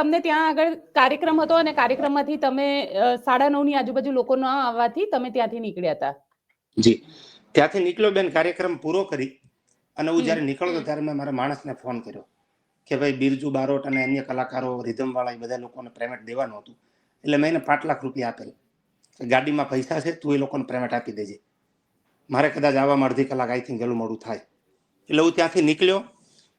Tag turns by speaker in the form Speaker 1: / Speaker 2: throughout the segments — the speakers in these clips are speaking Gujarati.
Speaker 1: તમને ત્યાં આગળ કાર્યક્રમ હતો અને કાર્યક્રમમાંથી તમે 9:30 ની આજુબાજુ લોકો ન આવવાથી તમે ત્યાંથી નીકળ્યા હતા?
Speaker 2: જી, ત્યાંથી નીકળ્યો બેન, કાર્યક્રમ પૂરો કરી અને હું જ્યારે નીકળતો ત્યારે મેં મારા માણસને ફોન કર્યો કે ભાઈ બિરજુ બારોટ અને અન્ય કલાકારો, રિધમ વાળા, એ બધા લોકોને પેમેન્ટ દેવાનું હતું. એટલે મેં એને 5 લાખ રૂપિયા આપેલ. ગાડીમાં પૈસા છે, તું એ લોકોને પેમેન્ટ આપી દેજે. મારે કદાચ આવવામાં અડધી કલાક આઈ થિંક વહેલું મોડું થાય. એટલે હું ત્યાંથી નીકળ્યો.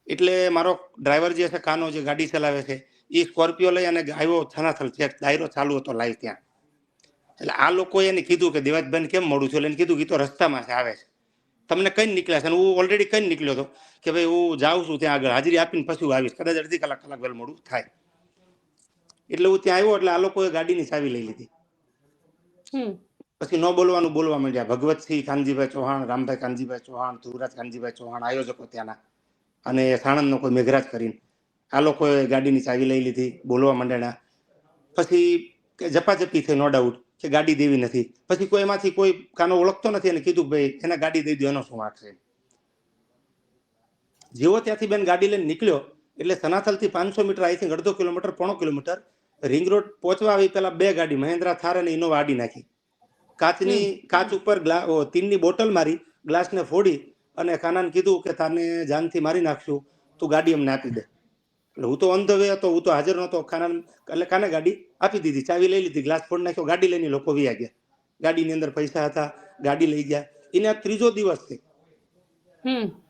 Speaker 2: એટલે મારો ડ્રાઈવર જે છે, કાનો, જે ગાડી ચલાવે છે, એ સ્કોર્પિયો લઈ અને આવ્યો થનાથલ. ડાયરો ચાલુ હતો લાઈવ ત્યાં. એટલે આ લોકોએ એને કીધું કે દેવાજભાઈને કેમ મોડું થયું? એને કીધું કે તો રસ્તામાં છે, આવે છે. તમને કઈ નીકળ્યા છે? અને હું ઓલરેડી કઈ નીકળ્યો હતો કે ભાઈ હું જાઉં છું ત્યાં આગળ, હાજરી આપીને પછી હું આવીશ, કદાચ અડધી કલાક વહેલું મોડું થાય. એટલે હું ત્યાં આવ્યો એટલે આ લોકોએ ગાડીની ચાવી લઈ લીધી. પછી ન બોલવાનું બોલવા માંડ્યા. ભગવતસિંહ કાનજીભાઈ ચૌહાણ, રામભાઈ કાનજીભાઈ ચૌહાણ, ધ્રુવરાજ કાનજીભાઈ ચૌહાણ, આયોજકો ત્યાંના, અને સાણંદનો કોઈ મેઘરાજ કરીને, આ લોકોએ ગાડીની ચાવી લઈ લીધી, બોલવા માંડ્યા. પછી ઝપાઝપી થઈ, નો ડાઉટ, કે ગાડી દેવી નથી. પછી કોઈ એમાંથી કોઈ કાનો ઓળખતો નથી અને કીધું ભાઈ એને ગાડી દઈ દો, એનો શું વાંક છે. જેવો ત્યાંથી બેન ગાડી લઈને નીકળ્યો એટલે સનાથલથી 500 મીટર, આઈ થિંક અડધો કિલોમીટર, 1.5 કિલોમીટર, રિંગ રોડ પહોંચવા આવી પેલા 2 ગાડી, મહેન્દ્રા થાર અને ઇનોવા, આડી નાખી. કાચ ઉપર તીનની બોટલ મારી, ગ્લાસને ફોડી અને કાનાને કીધું કે તાને જાનથી મારી નાખશું, તું ગાડી અમને આપી દે. એટલે હું તો ઓન ધ વે હતો, હું તો હાજર નહોતો. એટલે કાને ગાડી આપી દીધી, ચાવી લઈ લીધી, ગ્લાસ ફોડી નાખ્યો, ગાડી લઈને લોકો વયા ગયા. ગાડીની અંદર પૈસા હતા, ગાડી લઈ ગયા. એને આ 3જો દિવસ છે.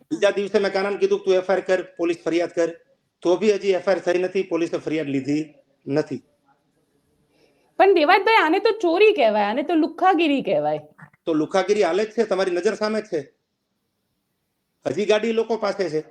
Speaker 2: બીજા દિવસે મેં કાનાને કીધું તું એફઆઈઆર કર, પોલીસ ફરિયાદ કર, તો બી હજી એફઆઈઆર થઈ નથી, પોલીસે ફરિયાદ લીધી નથી.
Speaker 1: પણ દેવાજભાઈ, આને તો ચોરી કહેવાય, આને તો લુખ્ખાગીરી કહેવાય.
Speaker 2: તો લુખ્ખાગીરી હાલે જ છે, તમારી નજર સામે જ છે. હજી ગાડી લોકો પાસે છે.